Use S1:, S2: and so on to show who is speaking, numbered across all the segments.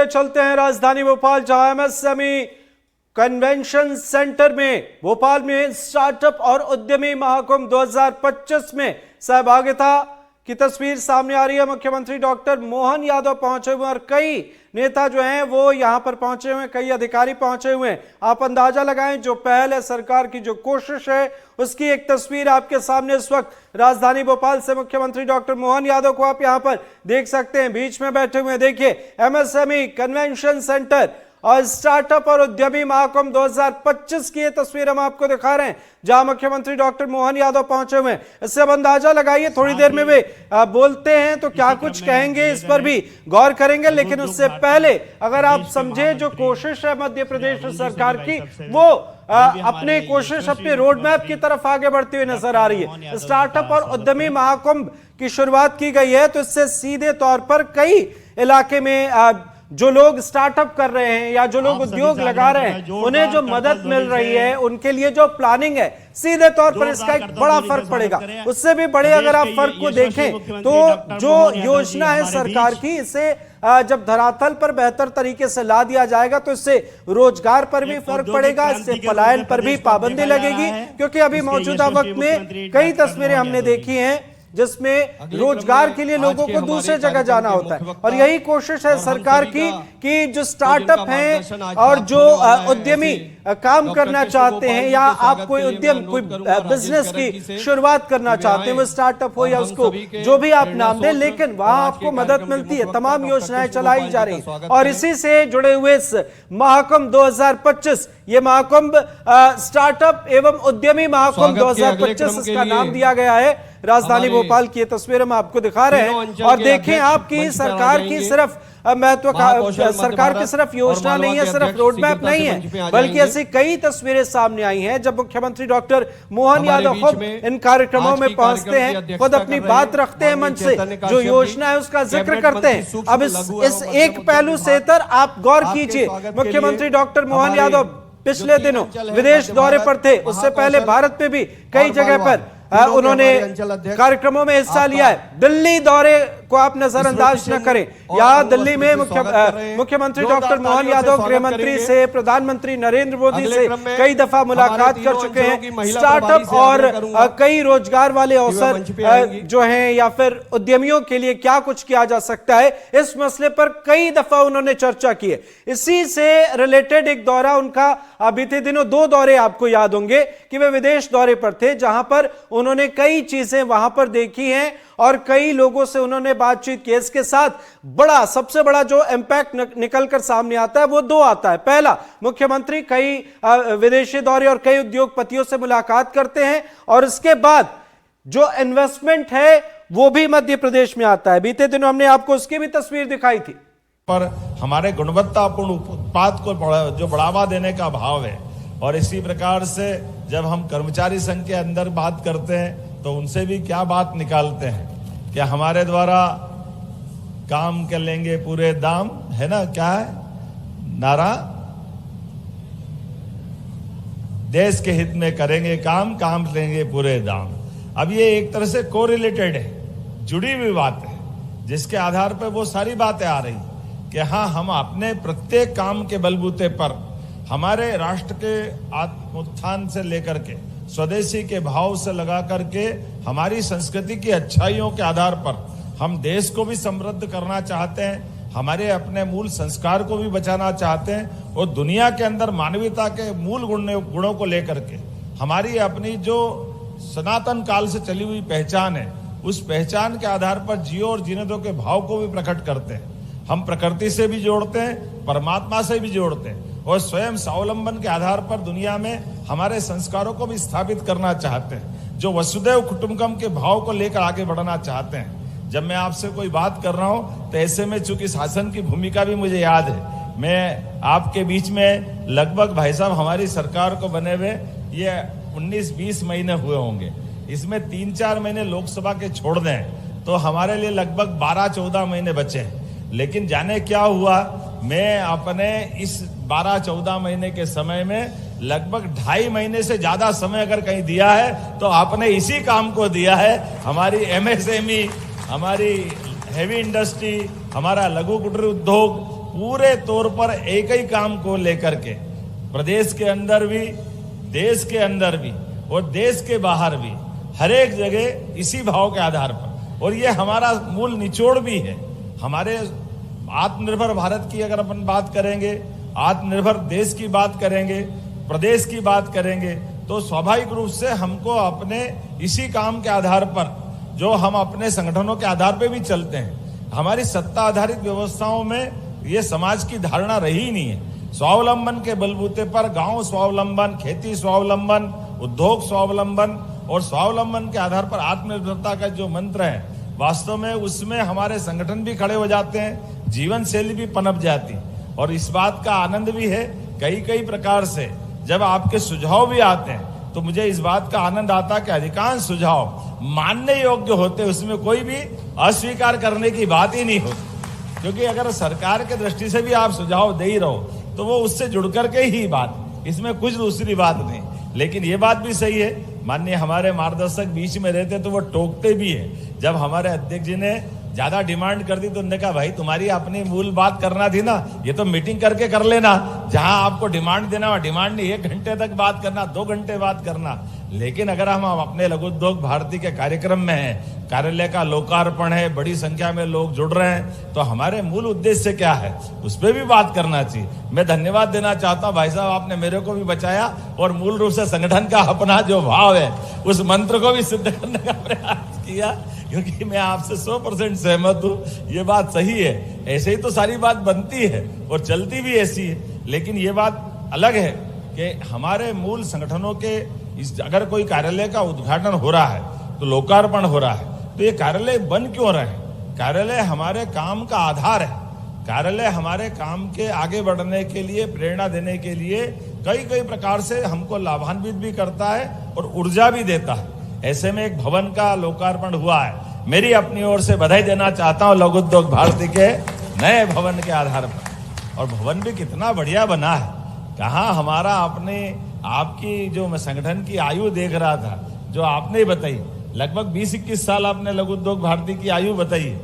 S1: सीधे चलते हैं राजधानी भोपाल, जहां एमएसएमई कन्वेंशन सेंटर में भोपाल में स्टार्टअप और उद्यमी महाकुंभ 2025 में सहभागिता की तस्वीर सामने आ रही है। मुख्यमंत्री डॉक्टर मोहन यादव पहुंचे हुए और कई नेता जो हैं वो यहां पर पहुंचे हुए हैं, कई अधिकारी पहुंचे हुए हैं। आप अंदाजा लगाएं, जो पहल है सरकार की, जो कोशिश है, उसकी एक तस्वीर आपके सामने इस वक्त राजधानी भोपाल से मुख्यमंत्री डॉक्टर मोहन यादव को आप यहां पर देख सकते हैं, बीच में बैठे हुए हैं। देखिए, एमएसएमई कन्वेंशन सेंटर और स्टार्टअप और उद्यमी महाकुंभ 2025 की ये तस्वीर हम आपको दिखा रहे हैं, जहां मुख्यमंत्री डॉक्टर मोहन यादव पहुंचे हुए हैं। इससे अब अंदाजा लगाइए, थोड़ी देर में वे बोलते हैं तो क्या कुछ कहेंगे, इस पर भी गौर करेंगे। लेकिन उससे पहले अगर आप समझे, जो कोशिश है मध्य प्रदेश सरकार की, वो अपने कोशिश, अपने रोड मैप की तरफ आगे बढ़ती हुई नजर आ रही है। स्टार्टअप और उद्यमी महाकुंभ की शुरुआत की गई है, तो इससे सीधे तौर पर कई इलाके में जो लोग स्टार्टअप कर रहे हैं या जो लोग उद्योग लगा रहे हैं, उन्हें जो मदद मिल रही है, उनके लिए जो प्लानिंग है, सीधे तौर पर इसका एक बड़ा फर्क पड़ेगा। उससे भी बड़े अगर आप फर्क को देखें तो जो योजना है सरकार की, इसे जब धरातल पर बेहतर तरीके से ला दिया जाएगा तो इससे रोजगार पर भी फर्क पड़ेगा, इससे पलायन पर भी पाबंदी लगेगी। क्योंकि अभी मौजूदा वक्त में कई तस्वीरें हमने देखी हैं जिसमें रोजगार के लिए लोगों को दूसरे जगह जाना होता है, और यही कोशिश है सरकार की कि जो स्टार्टअप हैं और जो उद्यमी काम करना चाहते हैं, या आप कोई उद्यम, कोई बिजनेस की शुरुआत करना चाहते हैं, वो स्टार्टअप हो या उसको जो भी आप नाम दें, लेकिन वहां आपको मदद मिलती है। तमाम योजनाएं चलाई जा रही हैं और इसी से जुड़े हुए इस महाकुंभ 2025, ये महाकुंभ स्टार्टअप एवं उद्यमी महाकुंभ 2025 इसका नाम दिया गया है। राजधानी भोपाल की ये तस्वीर हम आपको दिखा रहे हैं और देखें, आपकी सरकार की सिर्फ सरकार की सिर्फ योजना नहीं है, सिर्फ रोड मैप नहीं है, बल्कि ऐसी कई तस्वीरें सामने आई हैं जब मुख्यमंत्री डॉक्टर मोहन यादव खुद इन कार्यक्रमों में पहुंचते हैं, खुद अपनी बात रखते हैं, मंच से जो योजना है उसका जिक्र करते हैं। अब इस एक पहलू से तर आप गौर कीजिए, मुख्यमंत्री डॉक्टर मोहन यादव पिछले दिनों विदेश दौरे पर थे, उससे पहले भारत में भी कई जगह पर उन्होंने कार्यक्रमों में हिस्सा लिया है। दिल्ली दौरे को आप नजरअंदाज न करें, यहाँ दिल्ली में मुख्यमंत्री डॉक्टर मोहन यादव गृह मंत्री से, प्रधानमंत्री नरेंद्र मोदी से कई दफा मुलाकात कर चुके हैं। स्टार्टअप और कई रोजगार वाले अवसर जो हैं या फिर उद्यमियों के लिए क्या कुछ किया जा सकता है, इस मसले पर कई दफा उन्होंने चर्चा की है। इसी से रिलेटेड एक दौरा उनका बीते दिनों, 2 दौरे आपको याद होंगे कि वे विदेश दौरे पर थे, जहां पर उन्होंने कई चीजें वहां पर देखी हैं और कई लोगों से उन्होंने बातचीत की। इसके साथ सबसे बड़ा जो इंपैक्ट निकलकर सामने आता है वो 2 आता है। पहला, मुख्यमंत्री कई विदेशी दौरे और कई उद्योगपतियों से मुलाकात करते हैं और इसके बाद जो इन्वेस्टमेंट है वो भी मध्य प्रदेश में आता है। बीते दिनों हमने आपको उसकी भी तस्वीर दिखाई थी।
S2: पर हमारे गुणवत्तापूर्ण उत्पाद को जो बढ़ावा देने का भाव है, और इसी प्रकार से जब हम कर्मचारी संघ के अंदर बात करते हैं तो उनसे भी क्या बात निकालते हैं कि हमारे द्वारा काम कर लेंगे पूरे दाम, है ना, क्या है नारा, देश के हित में करेंगे काम लेंगे पूरे दाम। अब ये एक तरह से कोरिलेटेड है, जुड़ी हुई बात है, जिसके आधार पर वो सारी बातें आ रही कि हाँ, हम अपने प्रत्येक काम के बलबूते पर हमारे राष्ट्र के आत्मोत्थान से लेकर के स्वदेशी के भाव से लगा करके हमारी संस्कृति की अच्छाइयों के आधार पर हम देश को भी समृद्ध करना चाहते हैं, हमारे अपने मूल संस्कार को भी बचाना चाहते हैं, और दुनिया के अंदर मानवीयता के मूल गुणों को लेकर के हमारी अपनी जो सनातन काल से चली हुई पहचान है, उस पहचान के आधार पर जियो और जीने दो के भाव को भी प्रकट करते हैं। हम प्रकृति से भी जोड़ते हैं, परमात्मा से भी जोड़ते हैं, और स्वयं स्वावलंबन के आधार पर दुनिया में हमारे संस्कारों को भी स्थापित करना चाहते हैं, जो वसुदैव कुटुंबकम के भाव को लेकर आगे बढ़ना चाहते हैं। जब मैं आपसे कोई बात कर रहा हूं तो ऐसे में चूंकि शासन की भूमिका भी मुझे याद है, मैं आपके बीच में लगभग भाई साहब हमारी सरकार को बने हुए ये 19-20 महीने हुए होंगे, इसमें 3-4 महीने लोकसभा के छोड़ दें तो हमारे लिए लगभग 12-14 महीने बचे हैं। लेकिन जाने क्या हुआ, मैं अपने इस 12-14 महीने के समय में लगभग 2.5 महीने से ज्यादा समय अगर कहीं दिया है तो आपने इसी काम को दिया है। हमारी एमएसएमई, हमारी हेवी इंडस्ट्री, हमारा लघु कुटीर उद्योग, पूरे तौर पर एक ही काम को लेकर के प्रदेश के अंदर भी, देश के अंदर भी और देश के बाहर भी हर एक जगह इसी भाव के आधार पर, और ये हमारा मूल निचोड़ भी है। हमारे आत्मनिर्भर भारत की अगर अपन बात करेंगे, आत्मनिर्भर देश की बात करेंगे, प्रदेश की बात करेंगे, तो स्वाभाविक रूप से हमको अपने इसी काम के आधार पर, जो हम अपने संगठनों के आधार पर भी चलते हैं, हमारी सत्ता आधारित व्यवस्थाओं में ये समाज की धारणा रही ही नहीं है। स्वावलंबन के बलबूते पर गांव स्वावलंबन, खेती स्वावलंबन, उद्योग स्वावलंबन और स्वावलंबन के आधार पर आत्मनिर्भरता का जो मंत्र है, वास्तव में उसमें हमारे संगठन भी खड़े हो जाते हैं, जीवन शैली भी पनप जाती है। और इस बात का आनंद भी है कई प्रकार से जब आपके सुझाव भी आते हैं, तो मुझे इस बात का आनंद आता कि अधिकांश सुझाव मानने योग्य होते, उसमें कोई भी अस्वीकार करने की बात ही नहीं होती। क्योंकि अगर सरकार के दृष्टि से भी आप सुझाव दे ही रहो तो वो उससे जुड़ करके ही बात, इसमें कुछ दूसरी बात नहीं। लेकिन ये बात भी सही है, माननीय हमारे मार्गदर्शक बीच में रहते तो वो टोकते भी है। जब हमारे अध्यक्ष जी ने ज्यादा डिमांड कर दी तो उन्होंने कहा भाई तुम्हारी अपनी मूल बात करना थी ना, ये तो मीटिंग करके कर लेना, जहां आपको डिमांड देना वहां डिमांड नहीं, 1 घंटे तक बात करना, 2 घंटे बात करना। लेकिन अगर हम अपने लघु उद्योग भारती के कार्यक्रम में हैं, कार्यालय का लोकार्पण है, बड़ी संख्या में लोग जुड़ रहे हैं, तो हमारे मूल उद्देश्य क्या है उस पर भी बात करना चाहिए। मैं धन्यवाद देना चाहता हूं भाई साहब, आपने मेरे को भी बचाया और मूल रूप से संगठन का अपना जो भाव है उस मंत्र को भी सिद्ध करने का प्रयास किया, क्योंकि मैं आपसे 100% सहमत हूं। ये बात सही है, ऐसे ही तो सारी बात बनती है और चलती भी ऐसी है। लेकिन ये बात अलग है कि हमारे मूल संगठनों के अगर कोई कार्यालय का उद्घाटन हो रहा है, तो लोकार्पण हो रहा है, तो ये कार्यालय बन क्यों रहे? कार्यालय हमारे काम का आधार है। कार्यालय हमारे काम के आगे बढ़ने के लिए, प्रेरणा देने के लिए कई प्रकार से हमको लाभान्वित भी करता है और ऊर्जा भी देता है। ऐसे में एक भवन का लोकार्पण हुआ है, मेरी अपनी ओर से बधाई देना चाहता हूं लघु उद्योग भारती के नए भवन के आधार पर। और भवन भी कितना बढ़िया बना है, कहाँ हमारा अपने आपकी जो मैं संगठन की आयु देख रहा था, जो आपने ही बताई, लगभग 20-21 साल आपने लघु उद्योग भारती की आयु बताई,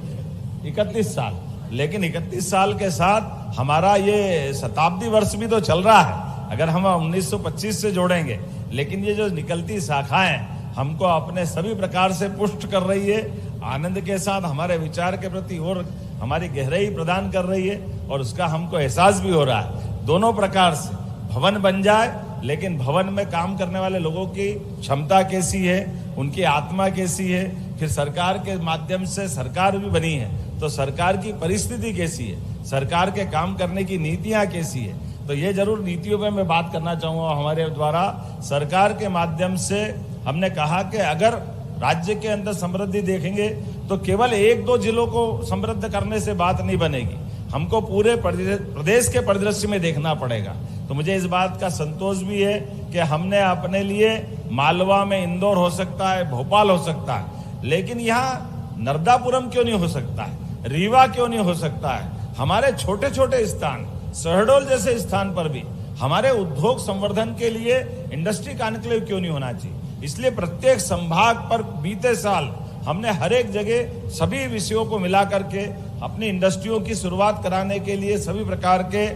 S2: 31 साल। लेकिन 31 साल के साथ हमारा ये शताब्दी वर्ष भी तो चल रहा है, अगर हम 1925 से जोड़ेंगे। लेकिन ये जो निकलती शाखाएं हमको अपने सभी प्रकार से पुष्ट कर रही है, आनंद के साथ हमारे विचार के प्रति और हमारी गहराई प्रदान कर रही है, और उसका हमको एहसास भी हो रहा है। दोनों प्रकार से भवन बन जाए, लेकिन भवन में काम करने वाले लोगों की क्षमता कैसी है, उनकी आत्मा कैसी है, फिर सरकार के माध्यम से सरकार भी बनी है तो सरकार की परिस्थिति कैसी है, सरकार के काम करने की नीतियां कैसी है। तो ये जरूर नीतियों पे मैं बात करना चाहूंगा। हमारे द्वारा सरकार के माध्यम से हमने कहा कि अगर राज्य के अंदर समृद्धि देखेंगे तो केवल 1-2 जिलों को समृद्ध करने से बात नहीं बनेगी, हमको पूरे प्रदेश के परिदृश्य में देखना पड़ेगा। तो मुझे इस बात का संतोष भी है कि हमने अपने लिए मालवा में इंदौर हो सकता है, भोपाल हो सकता है, लेकिन यहाँ नर्मदापुरम क्यों नहीं हो सकता है, रीवा क्यों नहीं हो सकता है। हमारे छोटे छोटे स्थान, शहडोल जैसे स्थान पर भी हमारे उद्योग संवर्धन के लिए इंडस्ट्री कॉन्क्लेव क्यों नहीं होना चाहिए। इसलिए प्रत्येक संभाग पर बीते साल हमने हर एक जगह सभी विषयों को मिला करके अपनी इंडस्ट्रियों की शुरुआत कराने के लिए सभी प्रकार के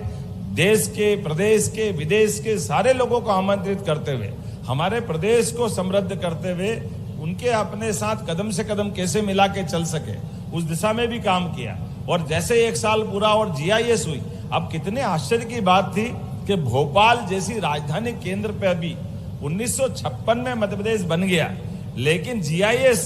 S2: देश के, प्रदेश के, विदेश के सारे लोगों को आमंत्रित करते हुए, हमारे प्रदेश को समृद्ध करते हुए उनके अपने साथ कदम से कदम कैसे मिला के चल सके, उस दिशा में भी काम किया। और जैसे 1 साल पूरा और GIS हुई, अब कितने आश्चर्य की बात थी कि भोपाल जैसी राजधानी केंद्र पे अभी 1956 में मध्य प्रदेश बन गया, लेकिन GIS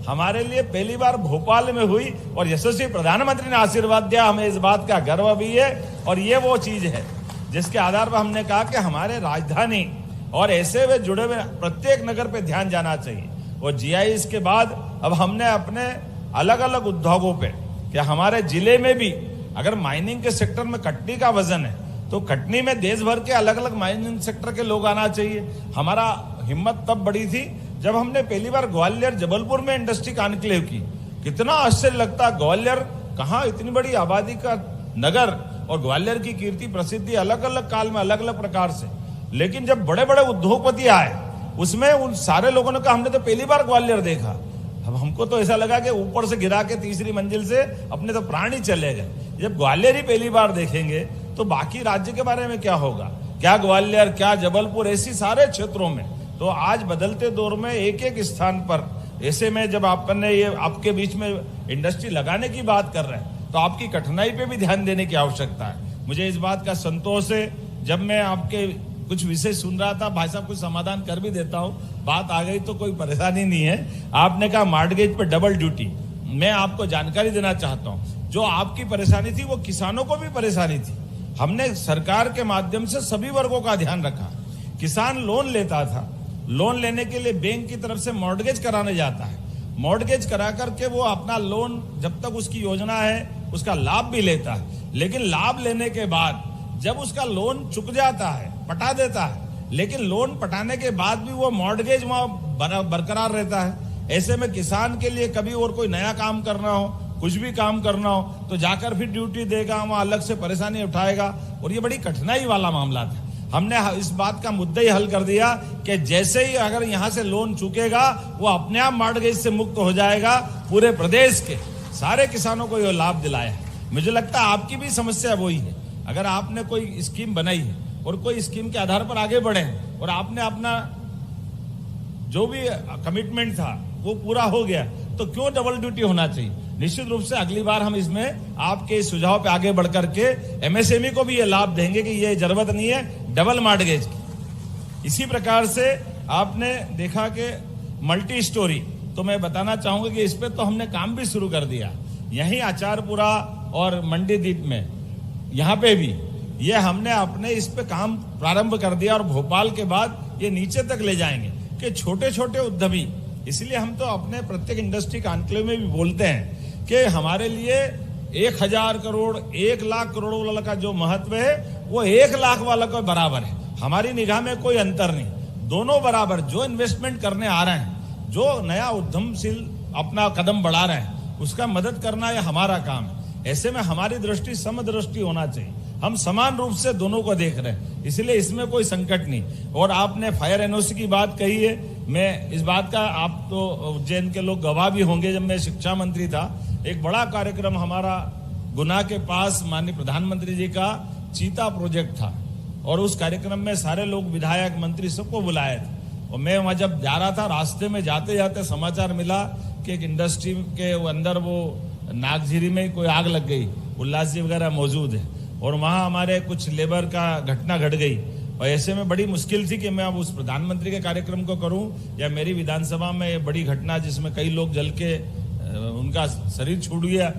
S2: हमारे लिए पहली बार भोपाल में हुई और यशस्वी प्रधानमंत्री ने आशीर्वाद दिया। हमें इस बात का गर्व भी है और ये वो चीज है जिसके आधार पर हमने कहा कि हमारे राजधानी और ऐसे हुए जुड़े हुए प्रत्येक नगर पे ध्यान जाना चाहिए। और GIS के बाद अब हमने अपने अलग अलग उद्योगों पे, क्या हमारे जिले में भी अगर माइनिंग के सेक्टर में कटनी का वजन है तो कटनी में देश भर के अलग अलग माइनिंग सेक्टर के लोग आना चाहिए। हमारा हिम्मत तब बड़ी थी जब हमने पहली बार ग्वालियर जबलपुर में इंडस्ट्री कॉन्क्लेव की। कितना आश्चर्य लगता, ग्वालियर कहाँ इतनी बड़ी आबादी का नगर और ग्वालियर की कीर्ति प्रसिद्धि अलग अलग काल में अलग अलग प्रकार से, लेकिन जब बड़े बड़े उद्योगपति आए उसमें उन सारे लोगों ने कहा हमने तो पहली बार ग्वालियर देखा। अब हमको हमको तो ऐसा लगा कि ऊपर से गिरा के तीसरी मंजिल से अपने तो प्राण ही चले गए। जब ग्वालियर ही पहली बार देखेंगे तो बाकी राज्य के बारे में क्या होगा? क्या ग्वालियर, क्या जबलपुर, ऐसी सारे क्षेत्रों में तो आज बदलते दौर में एक एक स्थान पर, ऐसे में जब आपने ये आपके बीच में इंडस्ट्री लगाने की बात कर रहे हैं तो आपकी कठिनाई पे भी ध्यान देने की आवश्यकता है। मुझे इस बात का संतोष है, जब मैं आपके कुछ विषय सुन रहा था, भाई साहब कुछ समाधान कर भी देता हूं, बात आ गई तो कोई परेशानी नहीं है। आपने कहा मॉर्टगेज पे डबल ड्यूटी, मैं आपको जानकारी देना चाहता हूं, जो आपकी परेशानी थी वो किसानों को भी परेशानी थी। हमने सरकार के माध्यम से सभी वर्गों का ध्यान रखा। किसान लोन लेता था, लोन लेने के लिए बैंक की तरफ से मॉर्टगेज कराने जाता है, मॉर्टगेज करा करके वो अपना लोन जब तक उसकी योजना है उसका लाभ भी लेता है, लेकिन लाभ लेने के बाद जब उसका लोन चुक जाता है, पटा देता है, लेकिन लोन पटाने के बाद भी वो मॉर्टगेज वहां बरकरार रहता है। ऐसे में किसान के लिए कभी और कोई नया काम करना हो, कुछ भी काम करना हो तो जाकर फिर ड्यूटी देगा, वहां अलग से परेशानी उठाएगा, और ये बड़ी कठिनाई वाला मामला था। हमने इस बात का मुद्दा ही हल कर दिया कि जैसे ही अगर यहां से लोन चुकेगा वो अपने आप मॉर्टगेज से मुक्त हो जाएगा। पूरे प्रदेश के सारे किसानों को यह लाभ दिलाया है। मुझे लगता है आपकी भी समस्या वही है। अगर आपने कोई स्कीम बनाई है और कोई स्कीम के आधार पर आगे बढ़े और आपने अपना जो भी कमिटमेंट था वो पूरा हो गया, तो क्यों डबल ड्यूटी होना चाहिए? निश्चित रूप से अगली बार हम इसमें आपके सुझाव पे आगे बढ़ करके एमएसएमई को भी ये लाभ देंगे कि ये जरूरत नहीं है डबल मॉर्टगेज की। इसी प्रकार से आपने देखा कि मल्टी स्टोरी, तो मैं बताना चाहूंगा कि इस पे तो हमने काम भी शुरू कर दिया। यहीं आचारपुरा और मंडीदीप में यहाँ पे भी ये हमने अपने इस पे काम प्रारंभ कर दिया, और भोपाल के बाद ये नीचे तक ले जाएंगे कि छोटे छोटे उद्यमी। इसलिए हम तो अपने प्रत्येक इंडस्ट्री कॉन्क्लेव में भी बोलते हैं कि हमारे लिए 1000 करोड़ 1 लाख करोड़ वाला का जो महत्व है वो 1 लाख वाला को बराबर है। हमारी निगाह में कोई अंतर नहीं, दोनों बराबर। जो इन्वेस्टमेंट करने आ रहे हैं, जो नया उद्यमशील अपना कदम बढ़ा रहे हैं, उसका मदद करना ये हमारा काम है। ऐसे में हमारी दृष्टि समदृष्टि होना चाहिए, हम समान रूप से दोनों को देख रहे हैं, इसलिए इसमें कोई संकट नहीं। और आपने फायर एनओसी की बात कही है, मैं इस बात का, आप तो उज्जैन के लोग गवाह भी होंगे, जब मैं शिक्षा मंत्री था एक बड़ा कार्यक्रम हमारा गुना के पास माननीय प्रधानमंत्री जी का चीता प्रोजेक्ट था, और उस कार्यक्रम में सारे लोग, विधायक, मंत्री, सबको बुलाए थे। और मैं वहां जब जा रहा था, रास्ते में जाते जाते समाचार मिला कि एक इंडस्ट्री के अंदर वो नागझीरी में कोई आग लग गई, उल्लास जी वगैरह मौजूद है, और वहां हमारे कुछ लेबर का घटना घट गई। और ऐसे में बड़ी मुश्किल थी कि मैं अब उस प्रधानमंत्री के कार्यक्रम को करूं या मेरी विधानसभा में बड़ी घटना जिसमें कई लोग जल के उनका शरीर छूट गया।